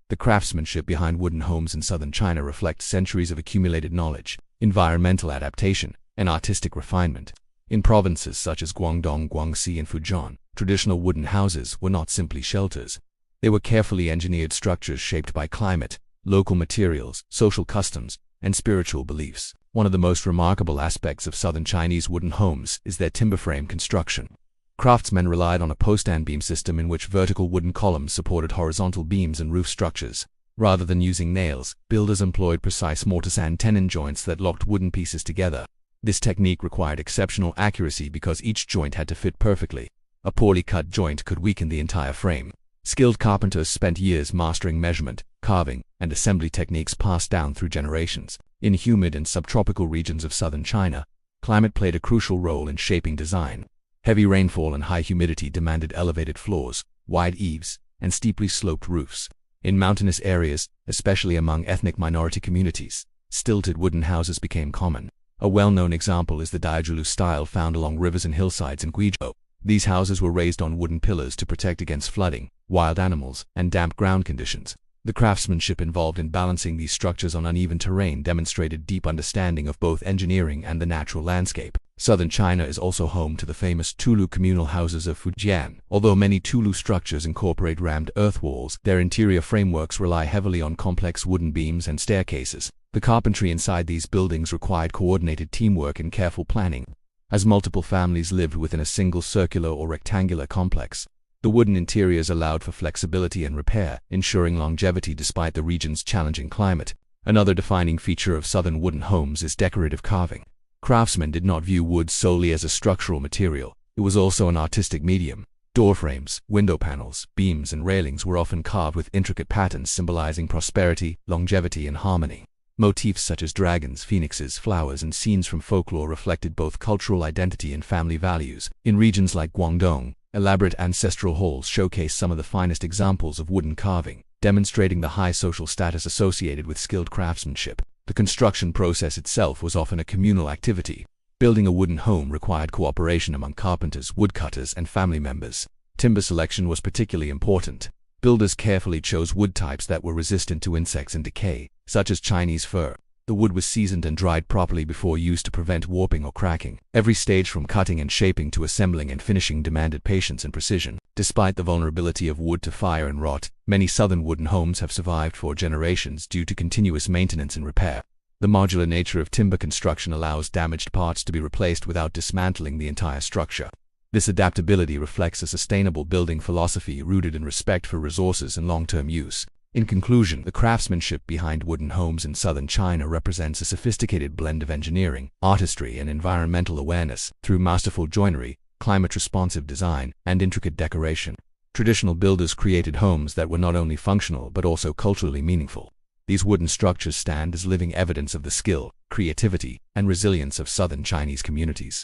The craftsmanship behind wooden homes in southern China reflects centuries of accumulated knowledge, environmental adaptation, and artistic refinement. In provinces such as Guangdong, Guangxi, and Fujian, traditional wooden houses were not simply shelters. They were carefully engineered structures shaped by climate, local materials, social customs, and spiritual beliefs. One of the most remarkable aspects of southern Chinese wooden homes is their timber frame construction. Craftsmen relied on a post and beam system in which vertical wooden columns supported horizontal beams and roof structures. Rather than using nails, builders employed precise mortise and tenon joints that locked wooden pieces together. This technique required exceptional accuracy because each joint had to fit perfectly. A poorly cut joint could weaken the entire frame. Skilled carpenters spent years mastering measurement, carving, and assembly techniques passed down through generations. In humid and subtropical regions of southern China, climate played a crucial role in shaping design. Heavy rainfall and high humidity demanded elevated floors, wide eaves, and steeply sloped roofs. In mountainous areas, especially among ethnic minority communities, stilted wooden houses became common. A well-known example is the Daijulu style found along rivers and hillsides in Guizhou. These houses were raised on wooden pillars to protect against flooding, wild animals, and damp ground conditions. The craftsmanship involved in balancing these structures on uneven terrain demonstrated deep understanding of both engineering and the natural landscape. Southern China is also home to the famous Tulu communal houses of Fujian. Although many Tulu structures incorporate rammed earth walls, their interior frameworks rely heavily on complex wooden beams and staircases. The carpentry inside these buildings required coordinated teamwork and careful planning. As multiple families lived within a single circular or rectangular complex, the wooden interiors allowed for flexibility and repair, ensuring longevity despite the region's challenging climate. Another defining feature of southern wooden homes is decorative carving. Craftsmen did not view wood solely as a structural material. It was also an artistic medium. Door frames, window panels, beams, and railings were often carved with intricate patterns symbolizing prosperity, longevity, and harmony. Motifs such as dragons, phoenixes, flowers, and scenes from folklore reflected both cultural identity and family values. In regions like Guangdong, elaborate ancestral halls showcase some of the finest examples of wooden carving, demonstrating the high social status associated with skilled craftsmanship. The construction process itself was often a communal activity. Building a wooden home required cooperation among carpenters, woodcutters, and family members. Timber selection was particularly important. Builders carefully chose wood types that were resistant to insects and decay, such as Chinese fir. The wood was seasoned and dried properly before use to prevent warping or cracking. Every stage from cutting and shaping to assembling and finishing demanded patience and precision. Despite the vulnerability of wood to fire and rot, many southern wooden homes have survived for generations due to continuous maintenance and repair. The modular nature of timber construction allows damaged parts to be replaced without dismantling the entire structure. This adaptability reflects a sustainable building philosophy rooted in respect for resources and long-term use. In conclusion, the craftsmanship behind wooden homes in southern China represents a sophisticated blend of engineering, artistry, and environmental awareness. Through masterful joinery, climate-responsive design, and intricate decoration, traditional builders created homes that were not only functional but also culturally meaningful. These wooden structures stand as living evidence of the skill, creativity, and resilience of southern Chinese communities.